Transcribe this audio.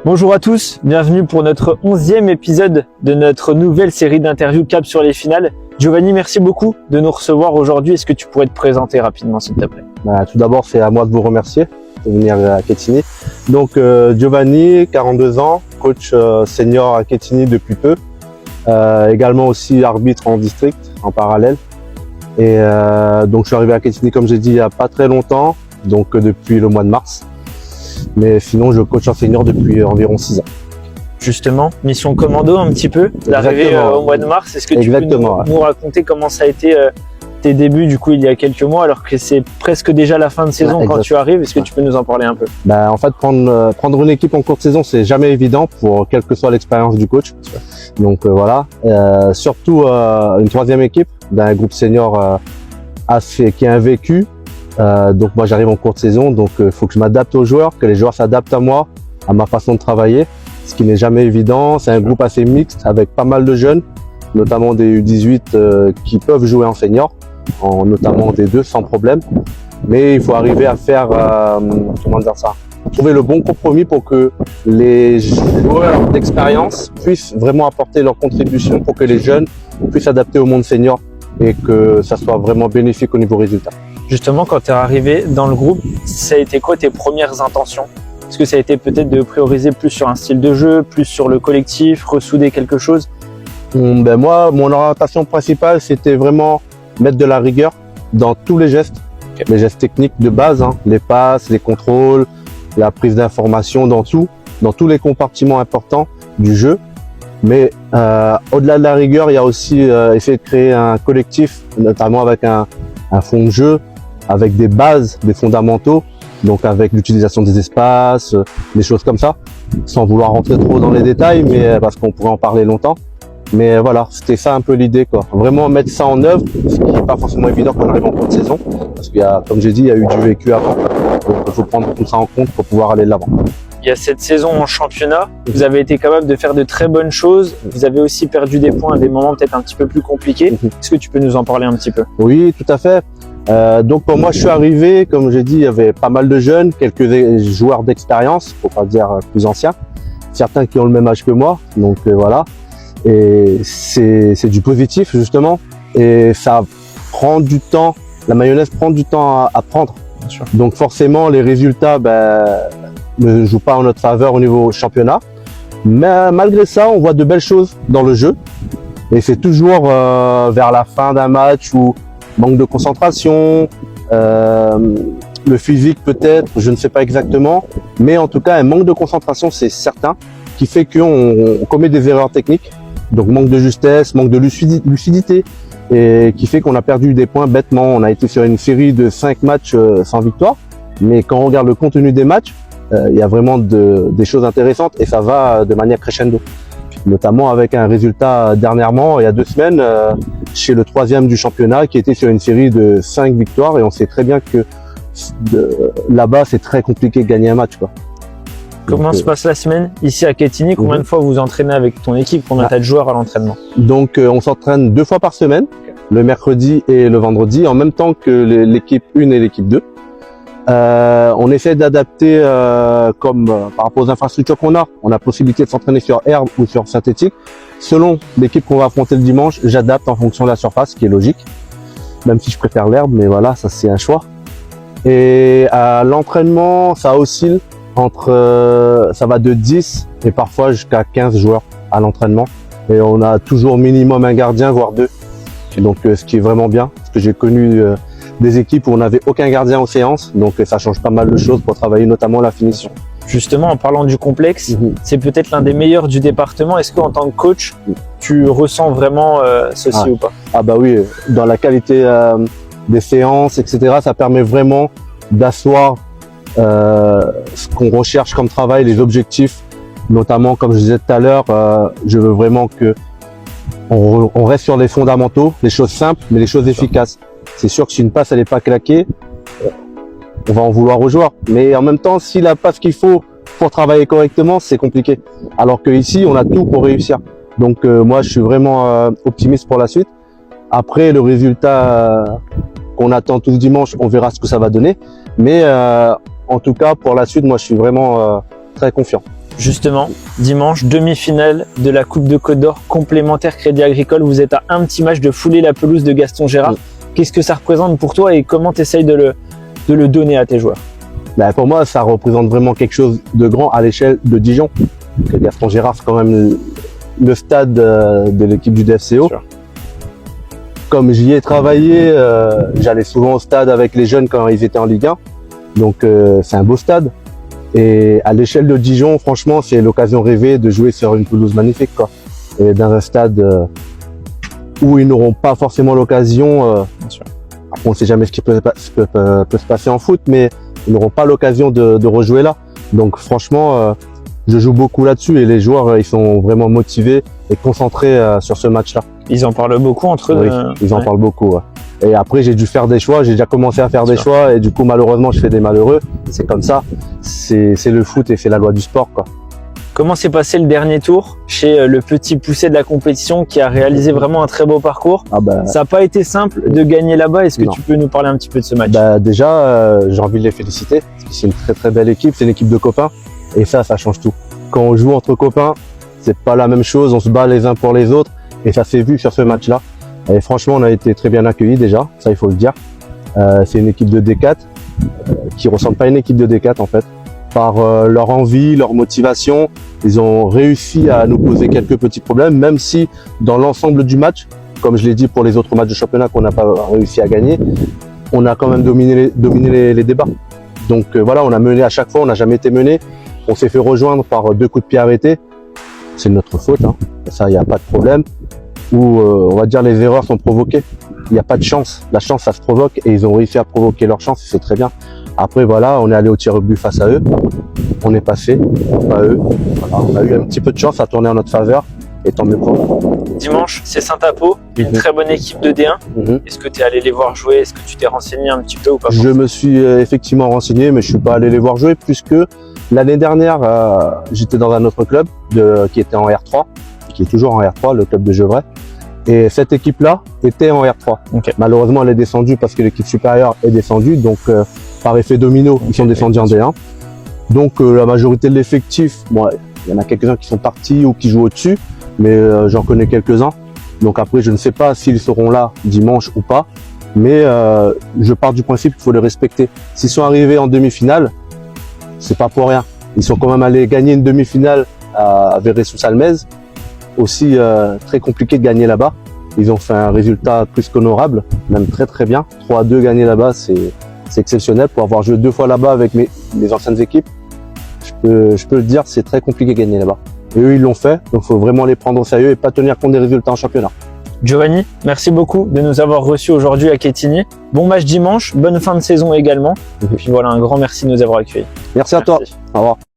Bonjour à tous, bienvenue pour notre 11e épisode de notre nouvelle série d'interviews Cap sur les finales. Giovanni, merci beaucoup de nous recevoir aujourd'hui. Est-ce que tu pourrais te présenter rapidement s'il te plaît? Tout d'abord, c'est à moi de vous remercier de venir à Quetigny. Donc Giovanni, 42 ans, coach senior à Quetigny depuis peu. Également aussi arbitre en district en parallèle. Et donc je suis arrivé à Quetigny comme j'ai dit il n'y a pas très longtemps, donc depuis le mois de mars. Mais sinon je coach en senior depuis environ 6 ans. Justement, mission commando un petit peu, l'arrivée au mois de mars. Est-ce que tu peux nous raconter comment ça a été tes débuts du coup il y a quelques mois alors que c'est presque déjà la fin de saison quand tu arrives? Est-ce que tu peux nous en parler un peu? En fait, prendre une équipe en cours de saison, c'est jamais évident pour quelle que soit l'expérience du coach. Donc voilà, surtout une troisième équipe d'un groupe senior qui a un vécu. Donc moi j'arrive en cours de saison, donc il faut que je m'adapte aux joueurs, que les joueurs s'adaptent à moi, à ma façon de travailler, ce qui n'est jamais évident. C'est un groupe assez mixte avec pas mal de jeunes, notamment des U18 qui peuvent jouer en senior, notamment des deux sans problème. Mais il faut arriver à faire, trouver le bon compromis pour que les joueurs d'expérience puissent vraiment apporter leur contribution pour que les jeunes puissent s'adapter au monde senior et que ça soit vraiment bénéfique au niveau résultat. Justement, quand tu es arrivé dans le groupe, ça a été quoi tes premières intentions? Est-ce que ça a été peut-être de prioriser plus sur un style de jeu, plus sur le collectif, ressouder quelque chose? Moi, mon orientation principale, c'était vraiment mettre de la rigueur dans tous les gestes, les gestes techniques de base, les passes, les contrôles, la prise d'information, dans tous les compartiments importants du jeu. Mais au-delà de la rigueur, il y a aussi essayer de créer un collectif, notamment avec un fond de jeu, avec des bases, des fondamentaux, donc avec l'utilisation des espaces, des choses comme ça, sans vouloir rentrer trop dans les détails, mais parce qu'on pourrait en parler longtemps. Mais voilà, c'était ça un peu l'idée, quoi. Vraiment mettre ça en œuvre, ce qui n'est pas forcément évident quand on arrive en cours de saison, parce qu'il y a, comme j'ai dit, il y a eu du vécu avant, donc il faut prendre tout ça en compte pour pouvoir aller de l'avant. Il y a cette saison en championnat, vous avez été capable de faire de très bonnes choses, vous avez aussi perdu des points à des moments peut-être un petit peu plus compliqués. Est-ce que tu peux nous en parler un petit peu? Oui, tout à fait. Donc quand moi je suis arrivé, comme j'ai dit, il y avait pas mal de jeunes, quelques joueurs d'expérience, faut pas dire plus anciens, certains qui ont le même âge que moi, donc voilà. Et c'est du positif justement, et ça prend du temps, la mayonnaise prend du temps à prendre. Bien sûr. Donc forcément les résultats ne jouent pas en notre faveur au niveau championnat, mais malgré ça on voit de belles choses dans le jeu, et c'est toujours vers la fin d'un match où manque de concentration, le physique peut-être, je ne sais pas exactement, mais en tout cas un manque de concentration c'est certain, qui fait qu'on commet des erreurs techniques, donc manque de justesse, manque de lucidité, et qui fait qu'on a perdu des points bêtement. On a été sur une série de 5 matchs sans victoire, mais quand on regarde le contenu des matchs, il y a vraiment des choses intéressantes et ça va de manière crescendo. Notamment avec un résultat dernièrement, il y a 2 semaines, chez le 3e du championnat qui était sur une série de 5 victoires, et on sait très bien que là-bas c'est très compliqué de gagner un match, quoi. Comment se passe la semaine ici à Quetigny? Combien de fois vous entraînez avec ton équipe? Combien t'as de joueurs à l'entraînement? Donc on s'entraîne 2 fois par semaine, le mercredi et le vendredi, en même temps que l'équipe 1 et l'équipe 2. On essaie d'adapter par rapport aux infrastructures qu'on a. On a possibilité de s'entraîner sur herbe ou sur synthétique. Selon l'équipe qu'on va affronter le dimanche, j'adapte en fonction de la surface, ce qui est logique. Même si je préfère l'herbe, mais voilà, ça c'est un choix. Et à l'entraînement, ça oscille ça va de 10 et parfois jusqu'à 15 joueurs à l'entraînement. Et on a toujours minimum un gardien, voire 2. Donc ce qui est vraiment bien, parce que j'ai connu des équipes où on n'avait aucun gardien aux séances, donc ça change pas mal de choses pour travailler notamment la finition. Justement, en parlant du complexe, c'est peut-être l'un des meilleurs du département. Est-ce qu'en tant que coach, tu ressens vraiment ceci ou pas? Ah bah oui, dans la qualité des séances, etc., ça permet vraiment d'asseoir ce qu'on recherche comme travail, les objectifs, notamment comme je disais tout à l'heure, je veux vraiment que on reste sur les fondamentaux, les choses simples, mais les choses efficaces. C'est sûr que si une passe elle n'est pas claquée, on va en vouloir aux joueurs. Mais en même temps, s'il n'a pas ce qu'il faut pour travailler correctement, c'est compliqué. Alors que ici, on a tout pour réussir. Donc moi, je suis vraiment optimiste pour la suite. Après, le résultat qu'on attend tous dimanche, on verra ce que ça va donner. Mais en tout cas, pour la suite, moi, je suis vraiment très confiant. Justement, dimanche, demi-finale de la Coupe de Côte d'Or complémentaire Crédit Agricole. Vous êtes à un petit match de fouler la pelouse de Gaston Gérard. Oui. Qu'est-ce que ça représente pour toi et comment tu essayes de le donner à tes joueurs? Pour moi, ça représente vraiment quelque chose de grand à l'échelle de Dijon. Gaston Gérard, c'est quand même le stade de l'équipe du DFCO. Comme j'y ai travaillé, j'allais souvent au stade avec les jeunes quand ils étaient en Ligue 1. Donc c'est un beau stade. Et à l'échelle de Dijon, franchement, c'est l'occasion rêvée de jouer sur une pelouse magnifique, quoi. Et dans un stade où ils n'auront pas forcément l'occasion. On ne sait jamais ce qui peut se passer en foot, mais ils n'auront pas l'occasion de rejouer là. Donc franchement, je joue beaucoup là-dessus et les joueurs, ils sont vraiment motivés et concentrés sur ce match-là. Ils en parlent beaucoup entre eux. Oui, ils en parlent beaucoup. Ouais. Et après, j'ai dû faire des choix. J'ai déjà commencé à faire des choix et du coup, malheureusement, je fais des malheureux. C'est comme ça. C'est le foot et c'est la loi du sport, quoi. Comment s'est passé le dernier tour chez le petit poussé de la compétition qui a réalisé vraiment un très beau parcours? Ça n'a pas été simple de gagner là-bas. Est-ce que tu peux nous parler un petit peu de ce match? Déjà, j'ai envie de les féliciter parce que c'est une très très belle équipe. C'est une équipe de copains et ça change tout. Quand on joue entre copains, c'est pas la même chose. On se bat les uns pour les autres et ça s'est vu sur ce match-là. Et franchement, on a été très bien accueillis déjà. Ça, il faut le dire. C'est une équipe de D4 qui ressemble pas à une équipe de D4 en fait. Par leur envie, leur motivation, ils ont réussi à nous poser quelques petits problèmes, même si dans l'ensemble du match, comme je l'ai dit pour les autres matchs de championnat qu'on n'a pas réussi à gagner, on a quand même dominé les débats. Donc voilà, on a mené à chaque fois, on n'a jamais été mené. On s'est fait rejoindre par 2 coups de pied arrêtés. C'est de notre faute, hein. Ça, il n'y a pas de problème. Où on va dire les erreurs sont provoquées. Il n'y a pas de chance. La chance, ça se provoque et ils ont réussi à provoquer leur chance et c'est très bien. Après, voilà, on est allé au tir au but face à eux. On est passé, pas eux. Voilà, on a eu un petit peu de chance à tourner en notre faveur et tant mieux pour nous. Dimanche, c'est Saint-Apo, une très bonne équipe de D1. Est-ce que tu es allé les voir jouer? Est-ce que tu t'es renseigné un petit peu ou pas? Je me suis effectivement renseigné, mais je suis pas allé les voir jouer puisque l'année dernière, j'étais dans un autre club qui était en R3, qui est toujours en R3, le club de Gevrey. Et cette équipe-là était en R3. Malheureusement, elle est descendue parce que l'équipe supérieure est descendue. Donc, par effet domino, ils sont descendus en D1. Donc, la majorité de l'effectif, bon, il y en a quelques-uns qui sont partis ou qui jouent au-dessus, mais j'en connais quelques-uns. Donc après, je ne sais pas s'ils seront là dimanche ou pas, mais je pars du principe qu'il faut les respecter. S'ils sont arrivés en demi-finale, c'est pas pour rien. Ils sont quand même allés gagner une demi-finale à Verrey-sous-Salmez. Aussi très compliqué de gagner là-bas. Ils ont fait un résultat plus qu'honorable, même très très bien. 3-2 gagner là-bas, c'est exceptionnel. Pour avoir joué 2 fois là-bas avec mes anciennes équipes, je peux le dire, c'est très compliqué de gagner là-bas. Et eux, ils l'ont fait, donc il faut vraiment les prendre au sérieux et pas tenir compte des résultats en championnat. Giovanni, merci beaucoup de nous avoir reçus aujourd'hui à Quetigny. Bon match dimanche, bonne fin de saison également. Et puis voilà, un grand merci de nous avoir accueillis. Merci à toi. Au revoir.